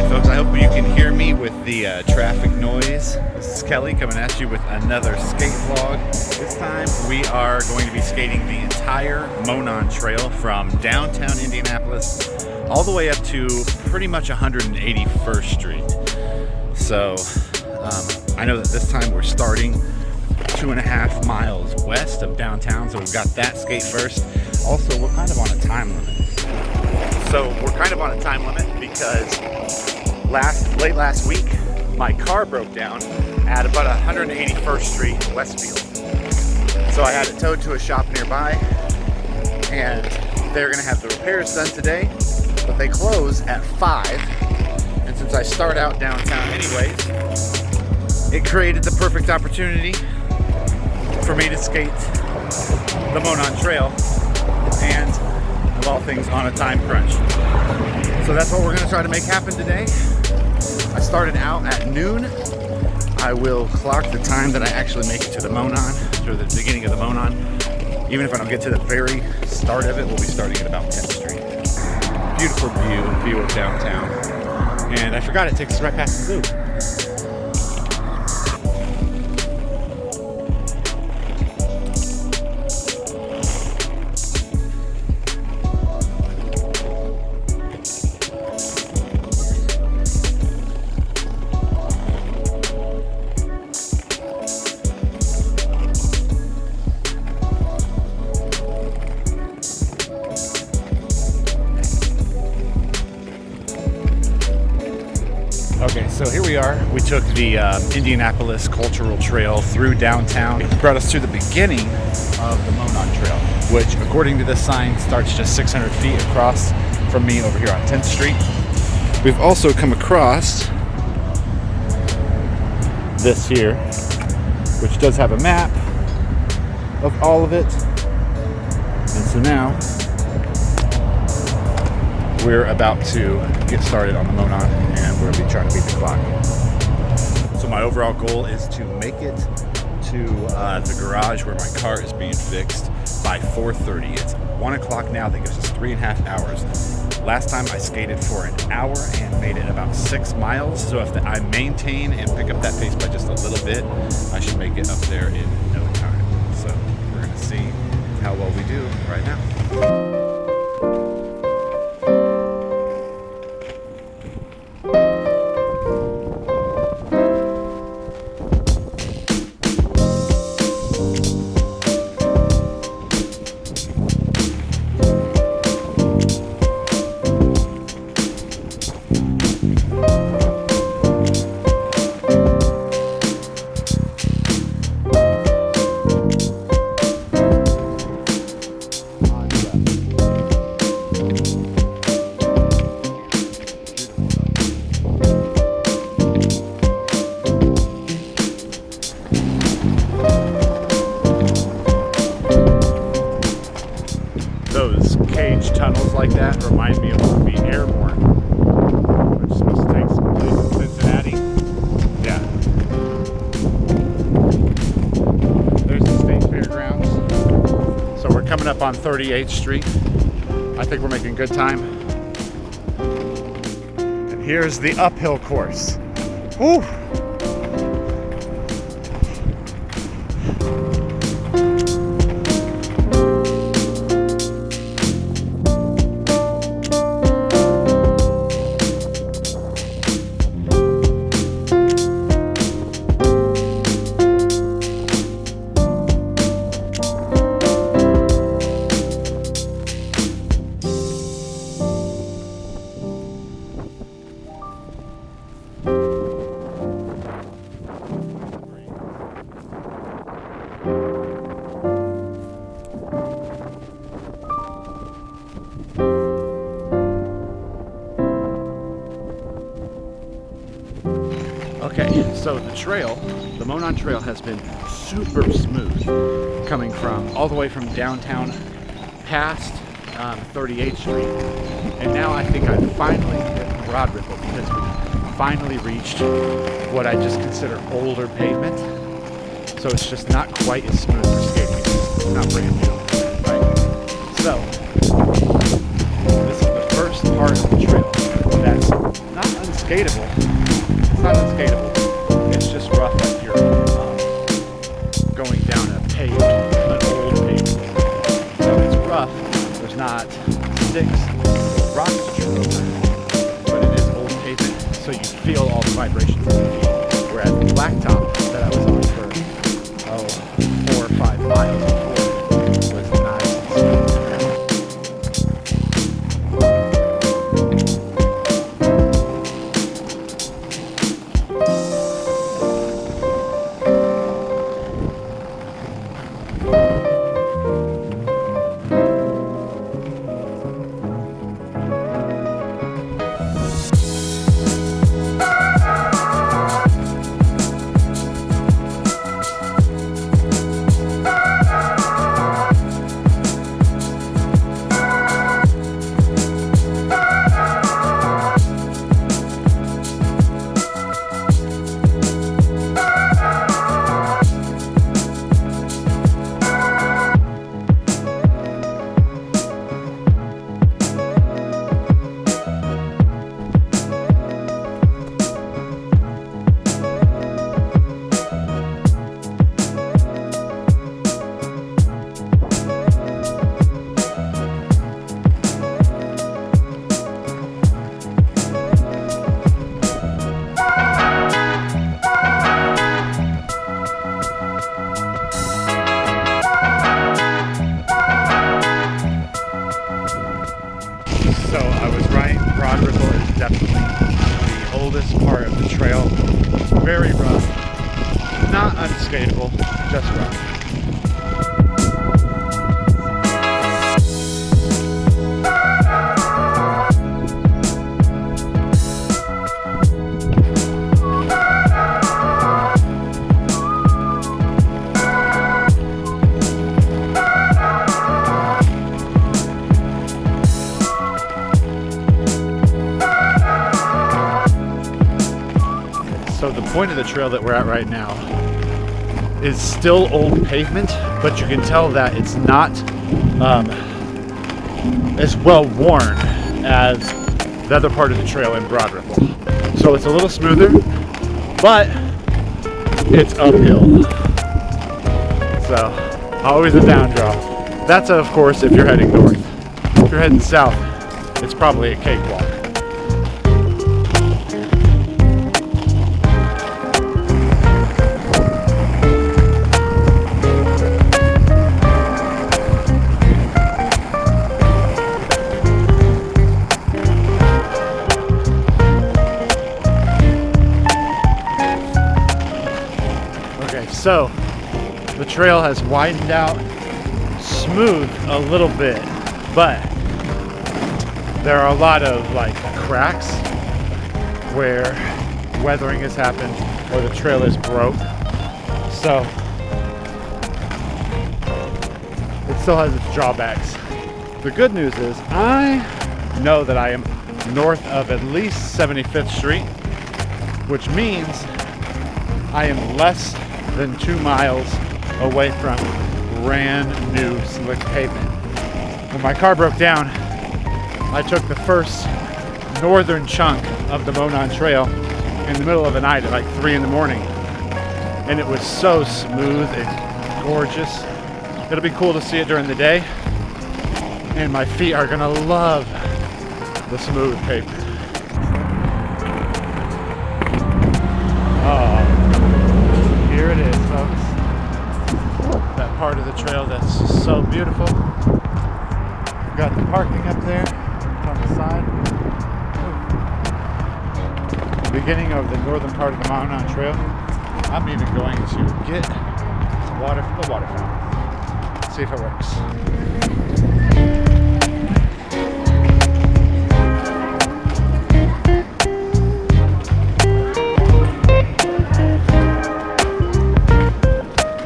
folks, I hope you can hear me with the traffic noise. This is Kelly coming at you with another skate vlog. This time we are going to be skating the entire Monon Trail from downtown Indianapolis all the way up to pretty much 181st Street. So I know that this time we're starting 2.5 miles west of downtown, so we've got that skate first. Also, we're kind of on a time limit. Because late last week, my car broke down at about 181st Street, Westfield. So I had it towed to a shop nearby, and they're gonna have the repairs done today, but they close at 5. And since I start out downtown anyways, it created the perfect opportunity for me to skate the Monon Trail, and of all things, on a time crunch. So that's what we're gonna try to make happen today. I started out at noon. I will clock the time that I actually make it to the Monon, to the beginning of the Monon. Even if I don't get to the very start of it, we'll be starting at about 10th Street. Beautiful view of downtown. And I forgot it takes us right past the zoo. Okay, so here we are. We took the Indianapolis Cultural Trail through downtown. It brought us to the beginning of the Monon Trail, which, according to this sign, starts just 600 feet across from me over here on 10th Street. We've also come across this here, which does have a map of all of it. And so now we're about to get started on the Monon, and we're going to be trying to beat the clock. So my overall goal is to make it to the garage where my car is being fixed by 4:30. It's 1 o'clock now. That gives us 3.5 hours. Last time I skated for an hour and made it about 6 miles. So if I maintain and pick up that pace by just a little bit, I should make it up there in no time. So we're going to see how well we do right now. Those cage tunnels like that remind me of being airborne, which is supposed to take some place in Cincinnati. Yeah. There's the state fairgrounds. So we're coming up on 38th Street. I think we're making good time. And here's the uphill course. Woo! Okay, so the trail, the Monon Trail, has been super smooth, coming from all the way from downtown past 38th Street, and now I think I've finally hit Broad Ripple, because we finally reached what I just consider older pavement. So it's just not quite as smooth for skating. It's not brand new, right? So this is the first part of the trail that's not unskilled. unskatable. It's not unskatable. It's just rough like you're going down an old pavement. So it's rough. There's not sticks or rocks to trip over, but it is old pavement, so you feel all the vibrations in your feet. Whereas the blacktop that I was on for 4 or 5 miles before was nice and smooth. So I was right, Broad Ripple is definitely the oldest part of the trail. Very rough, not unskatable, just rough. So the point of the trail that we're at right now is still old pavement, but you can tell that it's not as well worn as the other part of the trail in Broad Ripple. So it's a little smoother, but it's uphill. So always a down drop. That's of course if you're heading north. If you're heading south, it's probably a cakewalk. So the trail has widened out, smooth a little bit, but there are a lot of like cracks where weathering has happened or the trail is broke. So it still has its drawbacks. The good news is I know that I am north of at least 75th Street, which means I am less than 2 miles away from brand new slick pavement. When my car broke down, I took the first northern chunk of the Monon Trail in the middle of the night at like 3 in the morning. And it was so smooth and gorgeous. It'll be cool to see it during the day. And my feet are gonna love the smooth pavement. Here it is, folks. That part of the trail that's just so beautiful. Got the parking up there on the side. The beginning of the northern part of the Monon Trail. I'm even going to get some water from the water fountain. See if it works.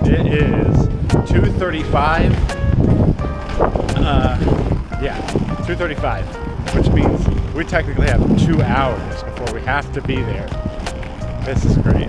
It is 2:35. 2:35, which means we technically have 2 hours before we have to be there. This is great.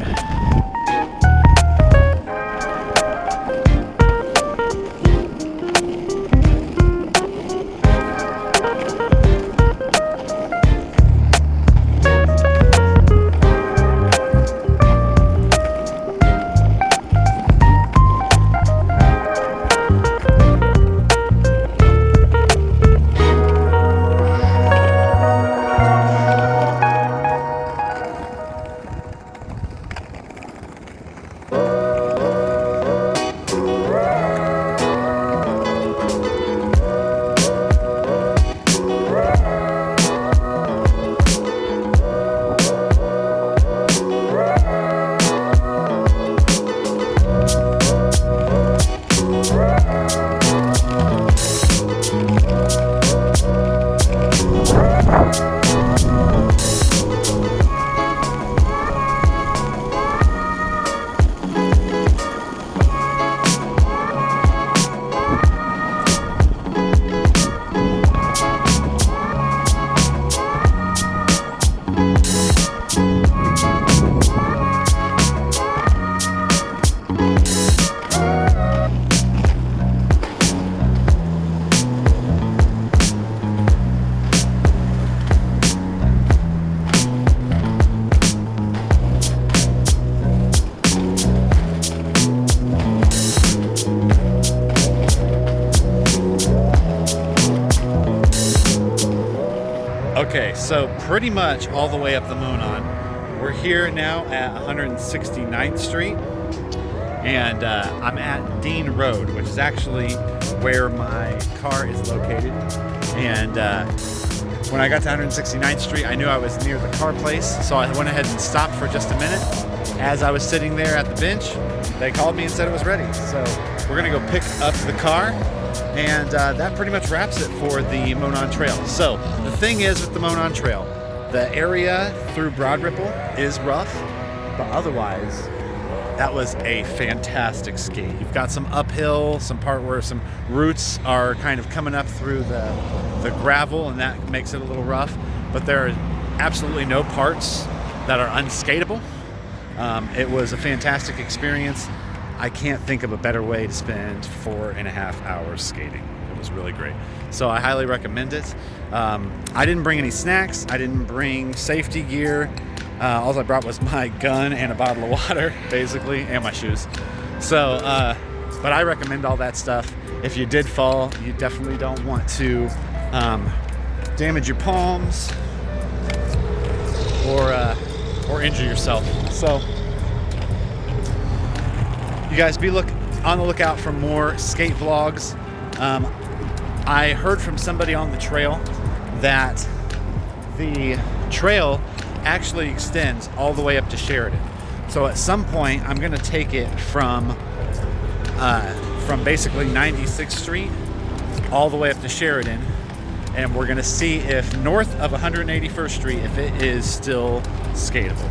Okay, so pretty much all the way up the Monon. We're here now at 169th Street, and I'm at Dean Road, which is actually where my car is located. And when I got to 169th Street, I knew I was near the car place, so I went ahead and stopped for just a minute. As I was sitting there at the bench, they called me and said it was ready. So we're gonna go pick up the car. And that pretty much wraps it for the Monon Trail. So the thing is with the Monon Trail, the area through Broad Ripple is rough, but otherwise that was a fantastic skate. You've got some uphill, some part where some roots are kind of coming up through the gravel, and that makes it a little rough, but there are absolutely no parts that are unskateable. It was a fantastic experience. I can't think of a better way to spend 4.5 hours skating. It was really great. So I highly recommend it. I didn't bring any snacks. I didn't bring safety gear. All I brought was my gun and a bottle of water, basically, and my shoes. So, but I recommend all that stuff. If you did fall, you definitely don't want to damage your palms or injure yourself. So, you guys be on the lookout for more skate vlogs. I heard from somebody on the trail that the trail actually extends all the way up to Sheridan. So at some point, I'm gonna take it from basically 96th Street all the way up to Sheridan, and we're gonna see if north of 181st Street, if it is still skatable.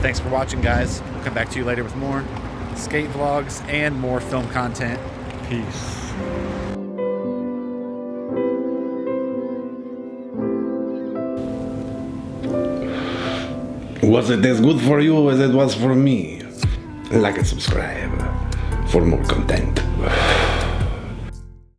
Thanks for watching, guys. We'll come back to you later with more skate vlogs and more film content. Peace. Was it as good for you as it was for me? Like and subscribe for more content.